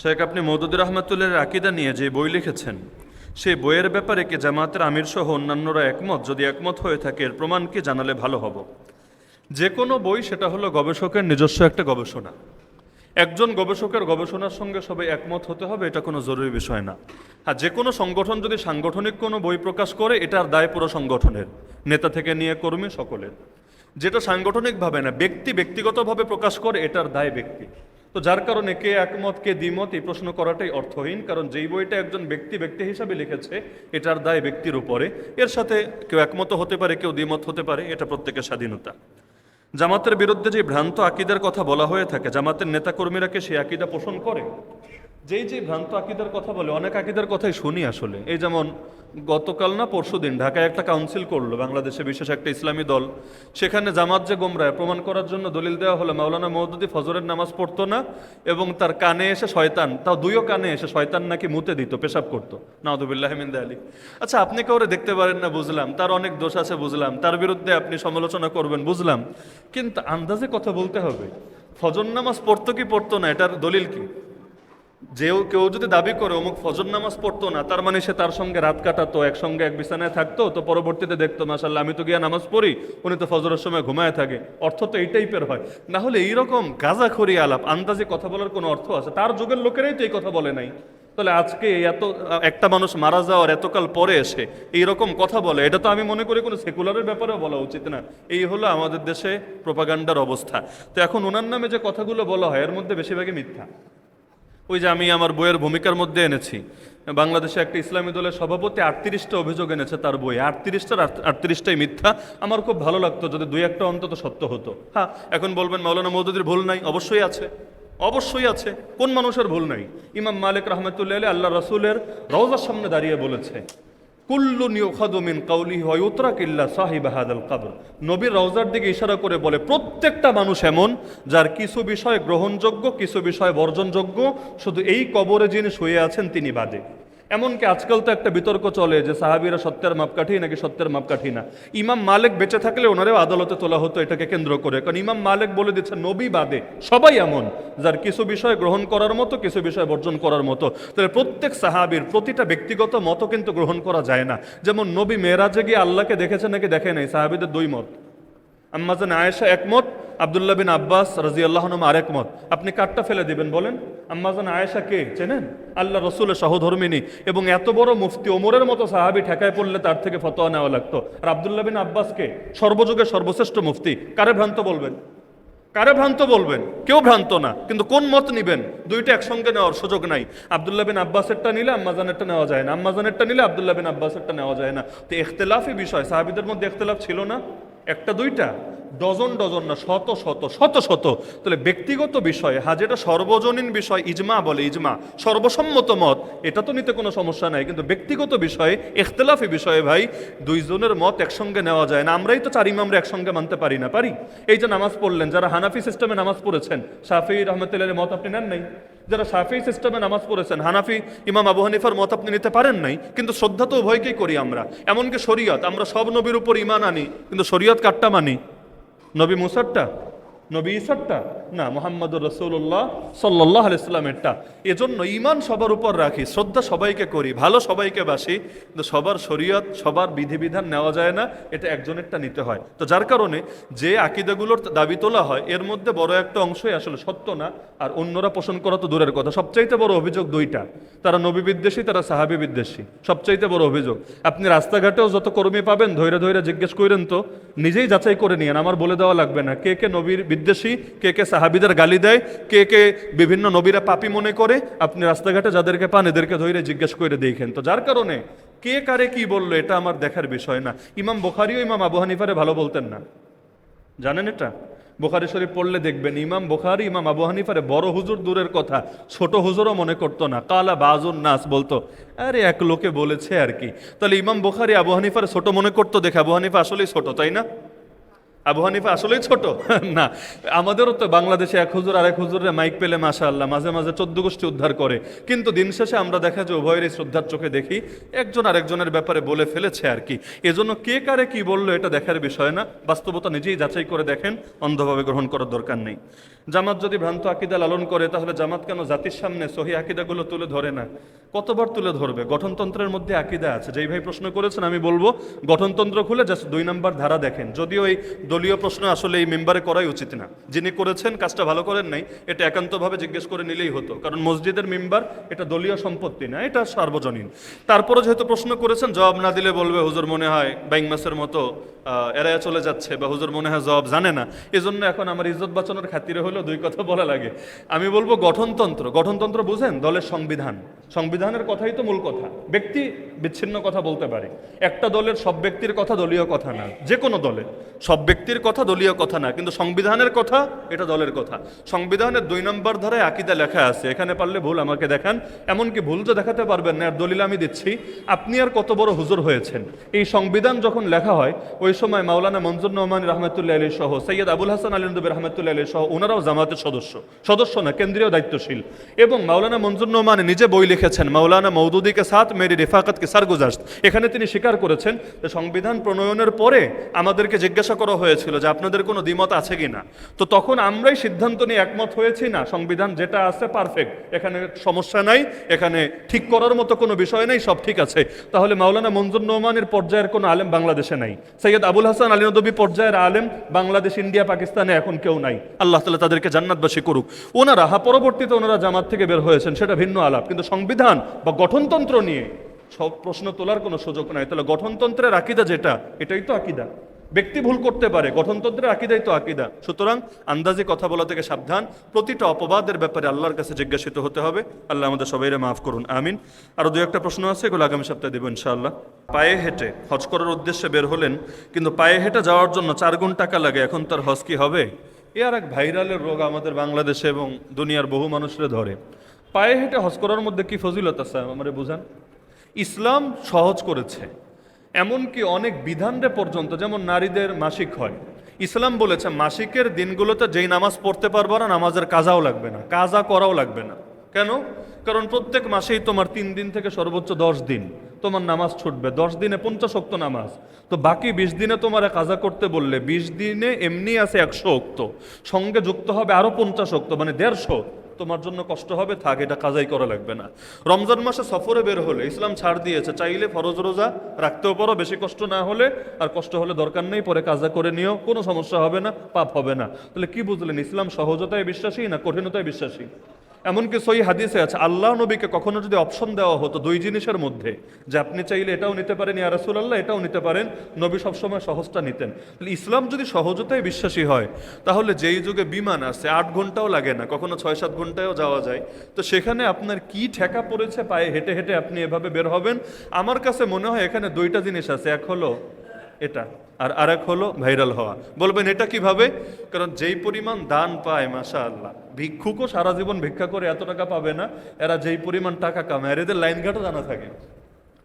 শেখ আপনি মওদুদী রহমাতুল্লাহর আকীদা নিয়ে যে বই লিখেছেন, সেই বইয়ের ব্যাপারে কি জামায়াতের আমির সহ অন্যান্যরা একমত? যদি একমত হয়ে থাকে এর প্রমাণ কি জানালে ভালো হব। যে কোনো বই সেটা হলো গবেষকের নিজস্ব একটা গবেষণা। একজন গবেষকের গবেষণার সঙ্গে সবাই একমত হতে হবে, এটা কোনো জরুরি বিষয় না। হ্যাঁ, যে কোনো সংগঠন যদি সাংগঠনিক কোনো বই প্রকাশ করে, এটার দায় পুরো সংগঠনের, নেতা থেকে নিয়ে কর্মী সকলের। যেটা সাংগঠনিকভাবে না, ব্যক্তিগতভাবে প্রকাশ করে, এটার দায় ব্যক্তি। তো যার কারণে কে একমত কে দ্বিমত এই প্রশ্ন করাটাই অর্থহীন, কারণ যেই বইটা একজন ব্যক্তি হিসাবে লিখেছে, এটার দায় ব্যক্তির উপরে। এর সাথে কেউ একমত হতে পারে, কেউ দ্বিমত হতে পারে, এটা প্রত্যেকের স্বাধীনতা। জামাতের বিরুদ্ধে যে ভ্রান্ত আকীদার কথা বলা হয়ে থাকে, জামাতের নেতাকর্মীরা কি সেই আকীদা পোষণ করে? যেই ভ্রান্ত আকীদার কথা বলে, অনেক আকীদার কথাই শুনি আসলে। এই যেমন গতকাল না পরশুদিন ঢাকায় একটা কাউন্সিল করলো বাংলাদেশে বিশেষ একটা ইসলামী দল। সেখানে জামাত যে গোমরাহ প্রমাণ করার জন্য দলিল দেওয়া হলো মাওলানা মওদুদী ফজরের নামাজ পড়তো না, এবং তার কানে এসে শয়তান, তাও দুইও কানে এসে শয়তান নাকি মুতে দিত, পেশাব করতো। নাউযুবিল্লাহি মিন যালিক। আচ্ছা, আপনি কাউরে দেখতে পারেন না বুঝলাম, তার অনেক দোষ আছে বুঝলাম, তার বিরুদ্ধে আপনি সমালোচনা করবেন বুঝলাম, কিন্তু আন্দাজে কথা বলতে হবে। ফজর নামাজ পড়তো কি পড়তো না, এটার দলিল কি? কেউ যদি দাবি করে অমুক ফজর নামাজ পড়তো না, তার মানে সে তার সঙ্গে রাত কাটাতো, একসঙ্গে এক বিছানায় থাকতো, তো পরবর্তীতে দেখতো মাশাআল্লাহ আমি তো গিয়া নামাজ পড়ি, উনি তো ফজরের সময় ঘুমায় থাকে। অর্থ তো এই টাইপের হয়। না হলে এইরকম গাঁজাখড়ি আলাপ, আন্দাজে কথা বলার কোনো অর্থ আছে? তার যুগের লোকেরাই তো এই কথা বলে নাই। তাহলে আজকে এত একটা মানুষ মারা যাওয়ার এতকাল পরে এসে এইরকম কথা বলে, এটা তো আমি মনে করি কোনো সেকুলারের ব্যাপারেও বলা উচিত না। এই হলো আমাদের দেশে প্রোপাগান্ডার অবস্থা। তো এখন ওনার নামে যে কথাগুলো বলা হয়, এর মধ্যে বেশিরভাগই মিথ্যা। ওই যে আমি আমার বইয়ের ভূমিকার মধ্যে এনেছি, বাংলাদেশে একটা ইসলামী দলের সভাপতি 38টা অভিযোগ এনেছে তার বই, 38টাই মিথ্যা। আমার খুব ভালো লাগতো যদি দুই একটা অন্তত সত্য হতো। হ্যাঁ, এখন বলবেন মাওলানা মওদুদীর ভুল নাই, অবশ্যই আছে, অবশ্যই আছে। কোন মানুষের ভুল নাই? ইমাম মালিক রাহমাতুল্লাহ আলাইহি আল্লাহ রাসূলের রওজার সামনে দাঁড়িয়ে বলেছে, কুল্লুন ইউখাযু মিন কাওলিহি ওয়া ইউতরাক ইল্লা সাহিব হাযাল কবর। নবীর রওজার দিকে ইশারা করে বলে প্রত্যেকটা মানুষ এমন যার কিছু বিষয় গ্রহণযোগ্য, কিছু বিষয় বর্জনযোগ্য, শুধু এই কবরে যিনি শুয়ে আছেন তিনি বাদে। এমনকি আজকাল তো একটা বিতর্ক চলে যে সাহাবীরা সত্যের মাপকাঠি নাকি সত্যের মাপকাঠি না। ইমাম মালিক বেঁচে থাকলে ওনারেও আদালতে তোলা হতো এটাকে কেন্দ্র করে, কারণ ইমাম মালিক বলে দিচ্ছে নবী বাদে সবাই এমন যার কিছু বিষয় গ্রহণ করার মতো, কিছু বিষয় বর্জন করার মতো। তাহলে প্রত্যেক সাহাবীর প্রতিটা ব্যক্তিগত মতো কিন্তু গ্রহণ করা যায় না। যেমন নবী মেরাজে গিয়ে আল্লাহকে দেখেছে নাকি দেখে নাই, সাহাবীদের দুই মত। আম্মাজান আয়েশা একমত, আব্দুল্লাহ বিন আব্বাস রাদিয়াল্লাহু আনহু আরেক মত। আপনি কাটটা ফেলে দিবেন বলেন? আম্মাজান আয়েশা কে চেনেন? আল্লাহ রসুলের সহধর্মিনী, এবং এত বড় মুফতি ওমরের মতো সাহাবী ঠেকায় পড়লে তার থেকে ফতোয়া নেওয়া লাগতো। আর আব্দুল্লাহ বিন আব্বাস কে? সর্বযুগের সর্বশ্রেষ্ঠ মুফতি। কারে ভ্রান্ত বলবেন? কারে ভ্রান্ত বলবেন? কেউ ভ্রান্ত না, কিন্তু কোন মত নিবেন? দুইটা একসঙ্গে নেওয়ার সুযোগ নাই। আব্দুল্লাহ বিন আব্বাসেরটা নিলে আম্মাজানেরটা নেওয়া যায় না, আম্মাজানেরটা নিলে আব্দুল্লাহ বিন আব্বাসেরটা নেওয়া যায় না। তো ইখতিলাফি বিষয়, সাহাবীদের মধ্যে ইখতিলাফ ছিল না, একটা দুইটা, ডজন ডজন না, শত শত শত শত। তাহলে ব্যক্তিগত বিষয়ে, হ্যাঁ, যেটা সর্বজনীন বিষয়, ইজমা বলে, ইজমা সর্বসম্মত মত, এটা তো নিতে কোনো সমস্যা নাই। কিন্তু ব্যক্তিগত বিষয়ে, ইখতিলাফি বিষয়ে ভাই দুইজনের মত একসঙ্গে নেওয়া যায় না। আমরাই তো চার ইমামরা একসঙ্গে মানতে পারি না, পারি? এই যে নামাজ পড়লেন, যারা হানাফি সিস্টেমে নামাজ পড়েছেন, শাফিঈ রহমাতুল্লাহির মত আপনি নেন নাই। যারা শাফিঈ সিস্টেমে নামাজ পড়েছেন, হানাফি ইমাম আবু হানিফার মত আপনি নিতে পারেন নাই। কিন্তু শ্রদ্ধা তো উভয়কেই করি আমরা। এমনকি শরীয়ত, আমরা সব নবীর উপর ঈমান আনি, কিন্তু শরীয়ত কাটটা মানি? নবী মুসারটা, নবী ঈসারটা না, মুহাম্মদুর রাসূলুল্লাহ সাল্লাল্লাহু আলাইহি ওয়াসাল্লামেরটা। এজন্য ঈমান সবার উপর রাখি, শ্রদ্ধা সবাইকে করি, ভালো সবাইকে বাসি, কিন্তু সবার শরীয়ত, সবার বিধিবিধান নেওয়া যায় না, এটা একজনেরটা নিতে হয়। তো যার কারণে যে আকীদাগুলোর দাবি তোলা হয়, এর মধ্যে বড় একটা অংশই আসলে সত্য না, আর অন্যরা পোষণ করা তো দূরের কথা। সবচাইতে বড় অভিযোগ দুইটা, তারা নবী বিদ্বেষী, তারা সাহাবী বিদ্বেষী, সবচাইতে বড় অভিযোগ। আপনি রাস্তাঘাটেও যত কর্মী পাবেন, ধৈর্য ধৈর্য জিজ্ঞেস করেন তো, নিজেই যাচাই করে নিয়েন, আমার বলে দেওয়া লাগবে না কে কে নবীর বিদ্বেষী, কে কে সাহাবীদের গালি দেয়, কে কে বিভিন্ন নবীরা পাপী মনে করে। আপনি রাস্তাঘাটে যাদেরকে পান এদেরকে ধৈর্য জিজ্ঞেস করে দেখেন। তো যার কারণে কে কারে কি বললো এটা আমার দেখার বিষয় না। ইমাম বুখারীও ইমাম আবু হানিফারে ভালো বলতেন না, জানেন এটা? বুখারী শরীফ পড়লে দেখবেন ইমাম বুখারী ইমাম আবু হানিফারে বড় হুজুর দূরের কথা, ছোট হুজুরও মনে করতো না। কালা বাজুন নাস বলতো, আরে এক লোকে বলেছে আর কি। তাহলে ইমাম বুখারী আবু হানিফারে ছোট মনে করতো দেখে আবু হানিফা আসলেই ছোট, তাই না? আবু হানিফা আসলেই ছোট না। আমাদেরও তো বাংলাদেশে এক হুজুর আরেক হুজুরের মাইক পেলে মাশাআল্লাহ মাঝে মাঝে 14 গোষ্ঠী উদ্ধার করে, কিন্তু দিন শেষে আমরা দেখা যায় উভয়েরই শ্রদ্ধার চোখে দেখি, একজন আরেকজনের ব্যাপারে বলে ফেলেছে আর কি। এজন্য কে কারে কি বললো এটা দেখার বিষয় না, বাস্তবতা নিজেই যাচাই করে দেখেন, অন্ধভাবে গ্রহণ করার দরকার নেই। জামাত যদি ভ্রান্ত আকিদা লালন করে তাহলে জামাত কেন জাতির সামনে সহি আকিদাগুলো তুলে ধরে না? কতবার তুলে ধরবে? গঠনতন্ত্রের মধ্যে আকিদা আছে। যেই ভাই প্রশ্ন করেছেন আমি বলবো গঠনতন্ত্র খুলে জাস্ট 2 নম্বর ধারা দেখেন। যদিও এই দলীয় প্রশ্ন আসলে এই মেম্বারে করাই উচিত না, যিনি করেছেন কাজটা ভালো করেন নাই, এটা একান্তভাবে জিজ্ঞেস করে নিলেই হতো, কারণ মসজিদের মেম্বার এটা দলীয় সম্পত্তি না, এটা সার্বজনীন। তারপরে যেহেতু প্রশ্ন করেছেন জবাব না দিলে বলবে হুজুর মনে হয় বাইং মাসের মতো এড়াইয়া চলে যাচ্ছে, বা হুজুর মনে হয় জবাব জানে না। এজন্য এখন আমার ইজ্জত বাঁচানোর খাতিরে হলেও 2 কথা বলা লাগে। আমি বলবো গঠনতন্ত্র বুঝেন, দলের সংবিধান, সংবিধানের কথাই তো মূল কথা। ব্যক্তি বিচ্ছিন্ন কথা বলতে পারে, একটা দলের সব ব্যক্তির কথা দলীয় কথা না, যে কোনো দলের সব ব্যক্তির কথা দলীয় কথা না, কিন্তু সংবিধানের কথা এটা দলের কথা। সংবিধানের 2 নম্বর ধারায় আকিদা লেখা আছে, এখানে পারলে ভুল আমাকে দেখান, এমনকি ভুল যে দেখাতে পারবেন না, আর দলিল আমি দিচ্ছি। আপনি আর কত বড় হুজুর হয়েছেন, এই সংবিধান যখন লেখা হয় ওই সময় মাওলানা মনজুর নোমানী রহমতুল্লাহ আলী সহ সৈয়দ আবুল হাসান আলী নদী রহমতুল্লাহ আলী সহ ওনারাও জামাতের সদস্য না, কেন্দ্রীয় দায়িত্বশীল। এবং মাওলানা মনজুর নোমানী নিজে বই লিখেছেন মাওলানা মৌদুদি কে সাথ মেরি রিফাকত কে সারগুজাশত। এখানে তিনি স্বীকার করেছেন যে সংবিধান প্রণয়নের পরে আমাদেরকে জিজ্ঞাসা করা হয়েছিল যে আপনাদের কোনো দ্বিমত আছে কিনা, তো তখন আমরাই সিদ্ধান্ত নিয়ে একমত হয়েছি না সংবিধান যেটা আছে পারফেক্ট, এখানে সমস্যা নাই, এখানে ঠিক করার মতো কোনো বিষয় নেই, সব ঠিক আছে। তাহলে মাওলানা মনজুর নোমানের পর্যায়ের কোনো আলেম বাংলাদেশে নাই, সৈয়দ আবুল হাসান আলী নদী পর্যায়ের আলেম বাংলাদেশ, ইন্ডিয়া, পাকিস্তানে এখন কেউ নাই। আল্লাহ তাআলা তাদেরকে জান্নাতবাসী করুক। ওনারা পরবর্তীতে ওনারা জামাত থেকে বের হয়েছেন, সেটা ভিন্ন আলাপ, কিন্তু সংবিধান বা গঠনতন্ত্র নিয়ে সব প্রশ্ন তোলার কোনো সুযোগ নাই। তাহলে গঠনতন্ত্রের আকিদা যেটা, এটাই তো আকিদা। ব্যক্তি ভুল করতে পারে, গঠনতন্ত্রের আকিদাই তো আকিদা। সুতরাং আন্দাজে কথা বলা থেকে সাবধান, প্রতিটা অপবাদের ব্যাপারে আল্লাহর কাছে জিজ্ঞাসিত হতে হবে। আল্লাহ আমাদের সবাইরে মাফ করুন, আমিন। আরো 2-1টা প্রশ্ন আছে, এগুলো আগামী সপ্তাহে দেবো ইনশাআল্লাহ। পায়ে হেঁটে হজ করার উদ্দেশ্যে বের হলেন, কিন্তু পায়ে হেঁটে যাওয়ার জন্য 4 গুণ টাকা লাগে, এখন তার হজ কি হবে? এ আর এক ভাইরালের রোগ আমাদের বাংলাদেশে এবং দুনিয়ার বহু মানুষরে ধরে। পায়ে হেঁটে হজ করার মধ্যে কি ফজিলত আছে আমারে বুঝান। ইসলাম সহজ করেছে, এমনকি অনেক বিধানরে পর্যন্ত, যেমন নারীদের মাসিক হয়, ইসলাম বলেছে মাসিকের দিনগুলোতে যেই নামাজ পড়তে পারবো না, নামাজের কাজাও লাগবে না, কাজা করাও লাগবে না। কেন? কারণ প্রত্যেক মাসেই তোমার 3 দিন থেকে সর্বোচ্চ 10 দিন তোমার নামাজ ছুটবে, 10 দিনে 50 ওয়াক্ত নামাজ, তো বাকি 20 দিনে তোমার কাজা করতে বললে 20 দিনে এমনি আছে 100 ওয়াক্ত, সঙ্গে যুক্ত হবে আরো 50 ওয়াক্ত, মানে 150। তোমার জন্য কষ্ট হবে, থাক, এটা কাজাই করা লাগবে না। রমজান মাসে সফরে বের হলে ইসলাম ছাড় দিয়েছে, চাইলে ফরজ রোজা রাখতেও পারো, বেশি কষ্ট না হলে, আর কষ্ট হলে দরকার নেই, পরে কাজা করে নিও, কোনো সমস্যা হবে না, পাপ হবে না। তাহলে কি বুঝলেন, ইসলাম সহজতায় বিশ্বাসী না কঠিনতায় বিশ্বাসী? এমনকি সহি হাদিসে আছে আল্লাহ নবীকে কখনো যদি অপশন দেওয়া হতো 2 জিনিসের মধ্যে, যে আপনি চাইলে এটাও নিতে পারেন ইয়া রাসূলুল্লাহ, এটাও নিতে পারেন, নবী সবসময় সহজটা নিতেন। তাহলে ইসলাম যদি সহজতায় বিশ্বাসী হয়, তাহলে যেই যুগে বিমান আছে 8 ঘন্টাও লাগে না, কখনো 6-7 ঘন্টায়ও যাওয়া যায়, তো সেখানে আপনার কি ঠেকা পড়েছে পায়ে হেঁটে হেঁটে আপনি এভাবে বের হবেন? আমার কাছে মনে হয় এখানে 2টা জিনিস আছে, এক হলো এটা, আর আরেক হলো ভাইরাল হওয়া। বলবেন এটা কিভাবে? কারণ যেই পরিমাণ দান পায় মাশাআল্লাহ, ভিক্ষুকও সারা জীবন ভিক্ষা করে এত টাকা পাবে না, এরা যেই পরিমাণ টাকা কামায়, এদের লাইন ঘাটও জানা থাকে,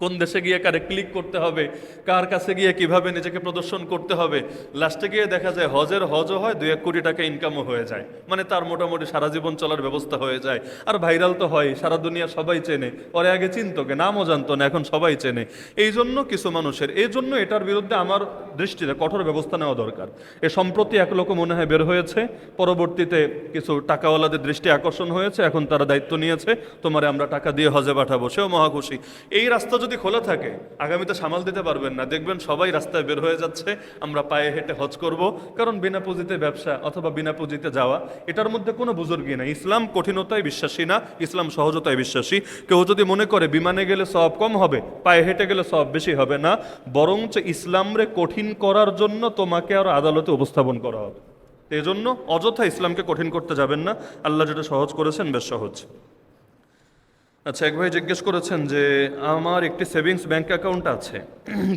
কোন দেশে গিয়ে কারে ক্লিক করতে হবে, কার কাছে গিয়ে কিভাবে নিজেকে প্রদর্শন করতে হবে। লাস্টে গিয়ে দেখা যায় হজও হয়, 2-1 কোটি টাকা ইনকামও হয়ে যায়, মানে তার মোটামুটি সারা জীবন চলার ব্যবস্থা হয়ে যায়। আর ভাইরাল তো হয়, সারা দুনিয়া সবাই চেনে, ওরে আগে চিনতো কে, নামও জানতো না, এখন সবাই চেনে। এই জন্য কিছু মানুষের, এই জন্য এটার বিরুদ্ধে আমার দৃষ্টিতে কঠোর ব্যবস্থা নেওয়া দরকার। এ সম্প্রতি এক লোক মনে হয় বের হয়েছে, পরবর্তীতে কিছু টাকাওয়ালাদের দৃষ্টি আকর্ষণ হয়েছে, এখন তারা দায়িত্ব নিয়েছে, তোমারে আমরা টাকা দিয়ে হজে পাঠাবো, সেও মহাখুশি। এই রাস্তা যদি খোলা থাকে, আগামীতে সামাল দিতে পারবেন না, দেখবেন সবাই রাস্তায় বের হয়ে যাচ্ছে, আমরা পায়ে হেঁটে হজ করব, কারণ বিনা পুঁজিতে ব্যবসা অথবা বিনা পুঁজিতে যাওয়া, এটার মধ্যে কোনো বুজুর্গি না। ইসলাম কঠিনতায় বিশ্বাসী না, ইসলাম সহজতায় বিশ্বাসী। কেউ যদি মনে করে বিমানে গেলে সওয়াব কম হবে, পায়ে হেঁটে গেলে সওয়াব বেশি হবে, না, বরঞ্চ ইসলামরে কঠিন করার জন্য তোমাকে আর আদালতে উপস্থাপন করা হবে। এই জন্য অযথা ইসলামকে কঠিন করতে যাবেন না, আল্লাহ যেটা সহজ করেছেন বেশ সহজ। আচ্ছা, এক ভাই জিজ্ঞেস করেছেন যে আমার একটি সেভিংস ব্যাংক অ্যাকাউন্ট আছে,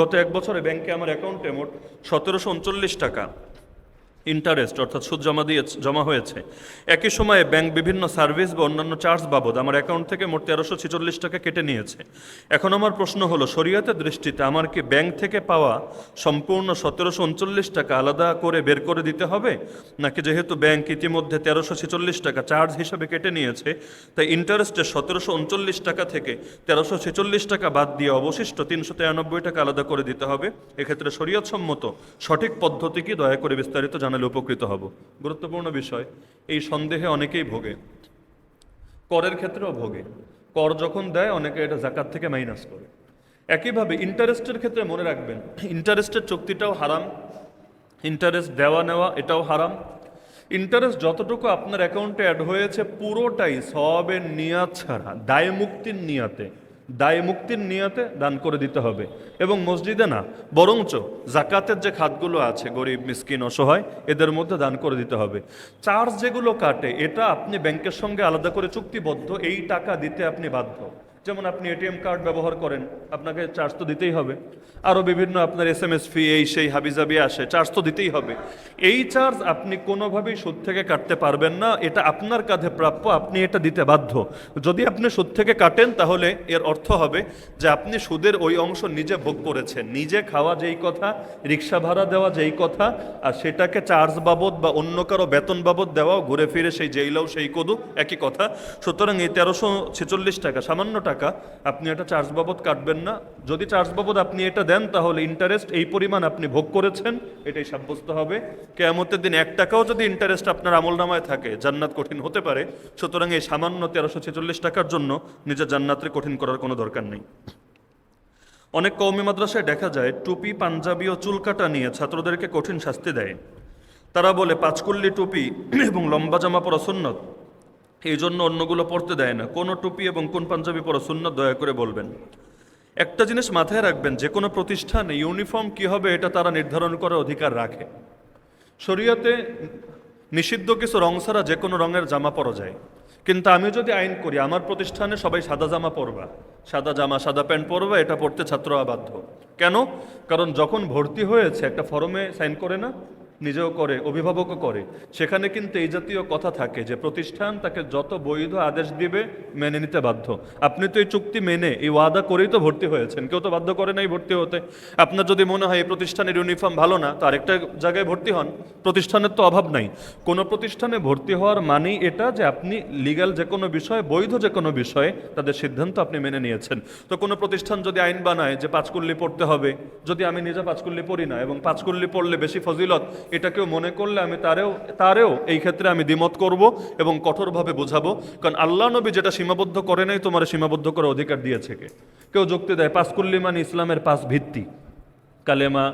গত 1 বছরে ব্যাংকে আমার অ্যাকাউন্টে মোট 1739 টাকা ইন্টারেস্ট অর্থাৎ সুদ জমা হয়েছে। একই সময়ে ব্যাংক বিভিন্ন সার্ভিস বা অন্যান্য চার্জ বাবদ আমার অ্যাকাউন্ট থেকে মোট 1346 টাকা কেটে নিয়েছে। এখন আমার প্রশ্ন হলো, শরীয়তের দৃষ্টিতে আমার কি ব্যাংক থেকে পাওয়া সম্পূর্ণ 1739 টাকা আলাদা করে বের করে দিতে হবে, নাকি যেহেতু ব্যাংক ইতিমধ্যে 1346 টাকা চার্জ হিসাবে কেটে নিয়েছে, তাই ইন্টারেস্টের 1739 টাকা থেকে 1346 টাকা বাদ দিয়ে অবশিষ্ট 393 টাকা আলাদা করে দিতে হবে? এক্ষেত্রে শরীয়তসম্মত সঠিক পদ্ধতি কি, দয়া করে বিস্তারিত জানান। জানালে উপকৃত হব। গুরুত্বপূর্ণ বিষয়, এই সন্দেহে অনেকেই ভোগে, করের ক্ষেত্রেও ভোগে। কর যখন দেয় অনেকে এটা জাকাত থেকে মাইনাস করে। একইভাবে ইন্টারেস্টের ক্ষেত্রে মনে রাখবেন, ইন্টারেস্টের চুক্তিটাও হারাম, ইন্টারেস্ট দেওয়া নেওয়া এটাও হারাম। ইন্টারেস্ট যতটুকু আপনার অ্যাকাউন্টে অ্যাড হয়েছে পুরোটাই সওয়াবের নিয়াত ছাড়া দায় মুক্তির নিয়াতে দান করে দিতে হবে। এবং মসজিদে না, বরঞ্চ জাকাতের যে খাতগুলো আছে গরিব মিসকিন অসহায় এদের মধ্যে দান করে দিতে হবে। চার্জ যেগুলো কাটে এটা আপনি ব্যাংকের সঙ্গে আলাদা করে চুক্তিবদ্ধ, এই টাকা দিতে আপনি বাধ্য। যেমন আপনি এটিএম কার্ড ব্যবহার করেন, আপনাকে চার্জ তো দিতেই হবে। আরও বিভিন্ন আপনার SMS ফি এই সেই হাবিজাবি আসে, চার্জ তো দিতেই হবে। এই চার্জ আপনি কোনোভাবেই সুদ থেকে কাটতে পারবেন না, এটা আপনার কাঁধে প্রাপ্য, আপনি এটা দিতে বাধ্য। যদি আপনি সুদ থেকে কাটেন তাহলে এর অর্থ হবে যে আপনি সুদের ওই অংশ নিজে ভোগ করেছেন। নিজে খাওয়া যেই কথা, রিক্সা ভাড়া দেওয়া যেই কথা, আর সেটাকে চার্জ বাবদ বা অন্য কারো বেতন বাবদ দেওয়াও ঘুরে ফিরে সেই জেইলাও সেই কদু একই কথা। সুতরাং এই 1346 টাকা, সামান্য টাকা আপনি এটা চার্জ বাবদ কাটবেন না। যদি চার্জ বাবদ আপনি এটা দেন তাহলে ইন্টারেস্ট এই পরিমাণ আপনি ভোগ করেছেন এটাই সাব্যস্ত হবে। কিয়ামতের দিন 1 টাকাও যদি ইন্টারেস্ট আপনার আমলনামায় থাকে জান্নাত কঠিন হতে পারে। সুতরাং এই সামান্য 1346 টাকার জন্য নিজের জান্নাতকে কঠিন করার কোনো দরকার নেই। অনেক কওমি মাদ্রাসায় দেখা যায় টুপি পাঞ্জাবি ও চুল কাটা নিয়ে ছাত্রদেরকে কঠিন শাস্তি দেয়। তারা বলে পাঁচকুল্লি টুপি এবং লম্বা জামা পরা সুন্নত, এই জন্য অন্যগুলো পড়তে দেয় না। কোন টুপি এবং কোন পাঞ্জাবি পরা সুন্নত দয়া করে বলবেন। একটা জিনিস মাথায় রাখবেন, যে কোনো প্রতিষ্ঠানে ইউনিফর্ম কি হবে এটা তারা নির্ধারণ করার অধিকার রাখে। শরীয়তে নিষিদ্ধ কিছু রং ছাড়া যে কোনো রঙের জামা পরা যায়, কিন্তু আমি যদি আইন করি আমার প্রতিষ্ঠানে সবাই সাদা জামা পরবা, সাদা জামা সাদা প্যান্ট পরবা, এটা পড়তে ছাত্ররা বাধ্য। কেন? কারণ যখন ভর্তি হয়েছে একটা ফর্মে সাইন করে না, নিজেও করে অভিভাবকও করে, সেখানে কিন্তু এই জাতীয় কথা থাকে যে প্রতিষ্ঠান তাকে যত বৈধ আদেশ দিবে মেনে নিতে বাধ্য। আপনি তো এই চুক্তি মেনে এই ওয়াদা করেই তো ভর্তি হয়েছেন, কেউ তো বাধ্য করে নাই ভর্তি হতে। আপনার যদি মনে হয় এই প্রতিষ্ঠানের ইউনিফর্ম ভালো না তো আরেকটা জায়গায় ভর্তি হন, প্রতিষ্ঠানের তো অভাব নাই। কোনো প্রতিষ্ঠানে ভর্তি হওয়ার মানেই এটা যে আপনি লিগ্যাল যে কোনো বিষয়ে, বৈধ যে কোনো বিষয়ে তাদের সিদ্ধান্ত আপনি মেনে নিয়েছেন। তো কোনো প্রতিষ্ঠান যদি আইন বানায় যে পাঁচকুল্লি পড়তে হবে, যদি আমি নিজে পাঁচকুল্লি পড়ি না এবং পাঁচকুল্লি পড়লে বেশি ফজিলত, এটা কেউ মনে করলে আমি তারেও এই ক্ষেত্রে আমি দ্বিমত করব এবং কঠোরভাবে বোঝাবো। কারণ আল্লাহ নবী যেটা সীমাবদ্ধ করে নাই তোমার সীমাবদ্ধ করার অধিকার দিয়েছে কে? কেউ যুক্তি দেয় পাঁচকুল্লি মানে ইসলামের 5 ভিত্তি, কালেমা,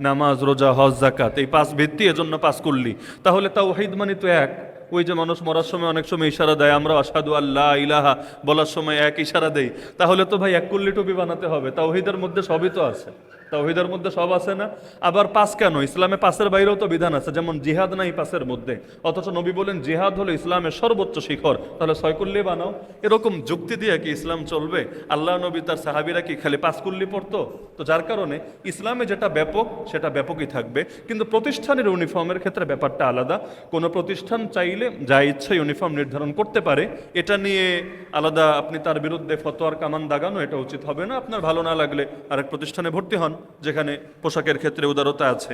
নামাজ, রোজা, হজ, জাকাত, এই 5 ভিত্তি, এজন্য পাঁচকুল্লি। তাহলে তাওহীদ মানে তো এক। ওই যে মানুষ মরার সময় অনেক সময় ইশারা দেয়, আমরা আশহাদু আল্লাহ ইলাহা বলার সময় এক ইশারা দেই, তাহলে তো ভাই এক কুল্লি টুপি বানাতে হবে। তাওহীদের মধ্যে সবই তো আছে, তাওহীদের মধ্যে সব আছে না? আবার 5 কেন? ইসলামে 5-এর বাইরেও তো বিধান আছে, যেমন জিহাদ নাই 5-এর মধ্যে, অথচ নবী বলেন জিহাদ হলো ইসলামের সর্বোচ্চ শিখর, তাহলে 6 কুল্লি বানাও। এরকম যুক্তি দিয়ে কি ইসলাম চলবে? আল্লাহ নবী তার সাহাবীরা কি খালি 5 কুল্লি পড়তো? তো যার কারণে ইসলামে যেটা ব্যাপক সেটা ব্যাপকই থাকবে। কিন্তু প্রতিষ্ঠানের ইউনিফর্মের ক্ষেত্রে ব্যাপারটা আলাদা। কোনো প্রতিষ্ঠান চাইলে যা ইচ্ছা ইউনিফর্ম নির্ধারণ করতে পারে, এটা নিয়ে আলাদা আপনি তার বিরুদ্ধে ফতোয়ার কামান দাগানো এটা উচিত হবে না। আপনার ভালো না লাগলে আরেক প্রতিষ্ঠানে ভর্তি হন যেখানে পোশাকের ক্ষেত্রে উদারতা আছে।